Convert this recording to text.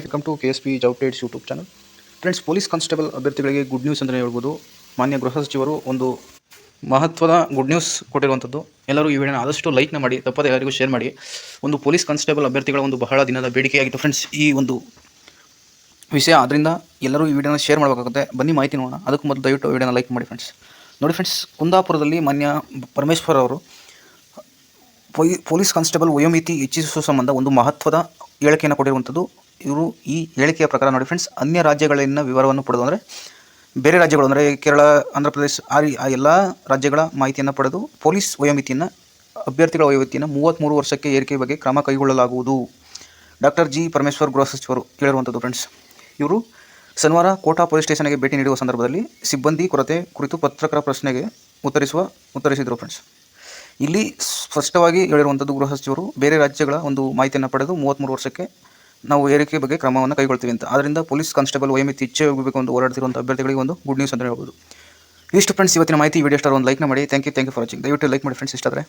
Welcome to KSP job updates YouTube channel. Friends, police constable ಅಭ್ಯರ್ಥಿಗಳಿಗೆ good news ಅಂತಲೇ ಹೇಳ್ಬೋದು. ಮಾನ್ಯ ಗೃಹ ಸಚಿವರು ಒಂದು ಮಹತ್ವದ ಗುಡ್ ನ್ಯೂಸ್ ಕೊಟ್ಟಿರುವಂಥದ್ದು. ಎಲ್ಲರೂ ಈ ವಿಡಿಯೋನ ಆದಷ್ಟು ಲೈಕ್ನ ಮಾಡಿ, ತಪ್ಪದೆ ಎಲ್ಲರಿಗೂ ಶೇರ್ ಮಾಡಿ. ಒಂದು ಪೊಲೀಸ್ ಕಾನ್ಸ್ಟೇಬಲ್ ಅಭ್ಯರ್ಥಿಗಳ ಒಂದು ಬಹಳ ದಿನದ ಬೇಡಿಕೆಯಾಗಿತ್ತು ಫ್ರೆಂಡ್ಸ್ ಈ ಒಂದು ವಿಷಯ. ಅದರಿಂದ ಎಲ್ಲರೂ ಈ ವಿಡಿಯೋನ ಶೇರ್ ಮಾಡಬೇಕಾಗುತ್ತೆ. ಬನ್ನಿ ಮಾಹಿತಿ ನೋಡೋಣ. ಅದಕ್ಕೂ ಮೊದಲು ದಯವಿಟ್ಟು ವಿಡಿಯೋನ ಲೈಕ್ ಮಾಡಿ ಫ್ರೆಂಡ್ಸ್. ನೋಡಿ ಫ್ರೆಂಡ್ಸ್, ಕುಂದಾಪುರದಲ್ಲಿ ಮಾನ್ಯ ಪರಮೇಶ್ವರ್ ಅವರು ಪೊಲೀಸ್ ಕಾನ್ಸ್ಟೇಬಲ್ ವಯೋಮಿತಿ ಹೆಚ್ಚಿಸುವ ಸಂಬಂಧ ಒಂದು ಮಹತ್ವದ ಹೇಳಿಕೆಯನ್ನು ಕೊಟ್ಟಿರುವಂಥದ್ದು. ಇವರು ಈ ಹೇಳಿಕೆಯ ಪ್ರಕಾರ ನೋಡಿ ಫ್ರೆಂಡ್ಸ್, ಅನ್ಯ ರಾಜ್ಯಗಳಲ್ಲಿನ ವಿವರವನ್ನು ಪಡೆದು, ಅಂದರೆ ಬೇರೆ ರಾಜ್ಯಗಳು ಅಂದರೆ ಕೇರಳ, ಆಂಧ್ರ ಪ್ರದೇಶ, ಆ ಎಲ್ಲ ರಾಜ್ಯಗಳ ಮಾಹಿತಿಯನ್ನು ಪಡೆದು ಪೊಲೀಸ್ ವಯೋಮಿತಿಯನ್ನು, ಅಭ್ಯರ್ಥಿಗಳ ವಯೋಮಿತಿಯನ್ನು 33 ವರ್ಷಕ್ಕೆ ಏರಿಕೆ ಬಗ್ಗೆ ಕ್ರಮ ಕೈಗೊಳ್ಳಲಾಗುವುದು. ಡಾಕ್ಟರ್ ಜಿ ಪರಮೇಶ್ವರ್ ಗೃಹ ಸಚಿವರು ಹೇಳಿರುವಂಥದ್ದು ಫ್ರೆಂಡ್ಸ್. ಇವರು ಶನಿವಾರ ಕೋಟಾ ಪೊಲೀಸ್ ಸ್ಟೇಷನ್ಗೆ ಭೇಟಿ ನೀಡುವ ಸಂದರ್ಭದಲ್ಲಿ ಸಿಬ್ಬಂದಿ ಕೊರತೆ ಕುರಿತು ಪತ್ರಕರ್ತರ ಪ್ರಶ್ನೆಗೆ ಉತ್ತರಿಸಿದರು ಫ್ರೆಂಡ್ಸ್. ಇಲ್ಲಿ ಸ್ಪಷ್ಟವಾಗಿ ಹೇಳಿರುವಂಥದ್ದು, ಗೃಹ ಸಚಿವರು ಬೇರೆ ರಾಜ್ಯಗಳ ಒಂದು ಮಾಹಿತಿಯನ್ನು ಪಡೆದು 33 ವರ್ಷಕ್ಕೆ ನಾವು ಏರಿಕೆ ಬಗ್ಗೆ ಕ್ರಮವನ್ನು ಕೈಗೊಳ್ತೀವಿ ಅಂತ. ಆದ್ದರಿಂದ ಪೊಲೀಸ್ ಕಾನ್ಸ್ಟೇಬಲ್ ವಯೋಮಿತಿ ಹೆಚ್ಚೇ ಹೋಗಬೇಕು ಅಂತ ಹೋರಾಡ್ತಿರುವಂಥ ಅಭ್ಯರ್ಥಿಗಳಿಗೆ ಒಂದು ಗುಡ್ ನ್ಯೂಸ್ ಅಂತ ಹೇಳ್ಬೋದು. ಇಷ್ಟು ಫ್ರೆಂಡ್ಸ್ ಇವತ್ತಿನ ಮಾಹಿತಿ. ವಿಡಿಯೋ ಸ್ಟಾರ್ ಒಂದು ಲೈಕ್ನ ಮಾಡಿ. Thank you for watching. ದಯವಿಟ್ಟು ಲೈಕ್ ಮಾಡಿ ಫ್ರೆಂಡ್ಸ್ ಇಷ್ಟ ಆದರೆ.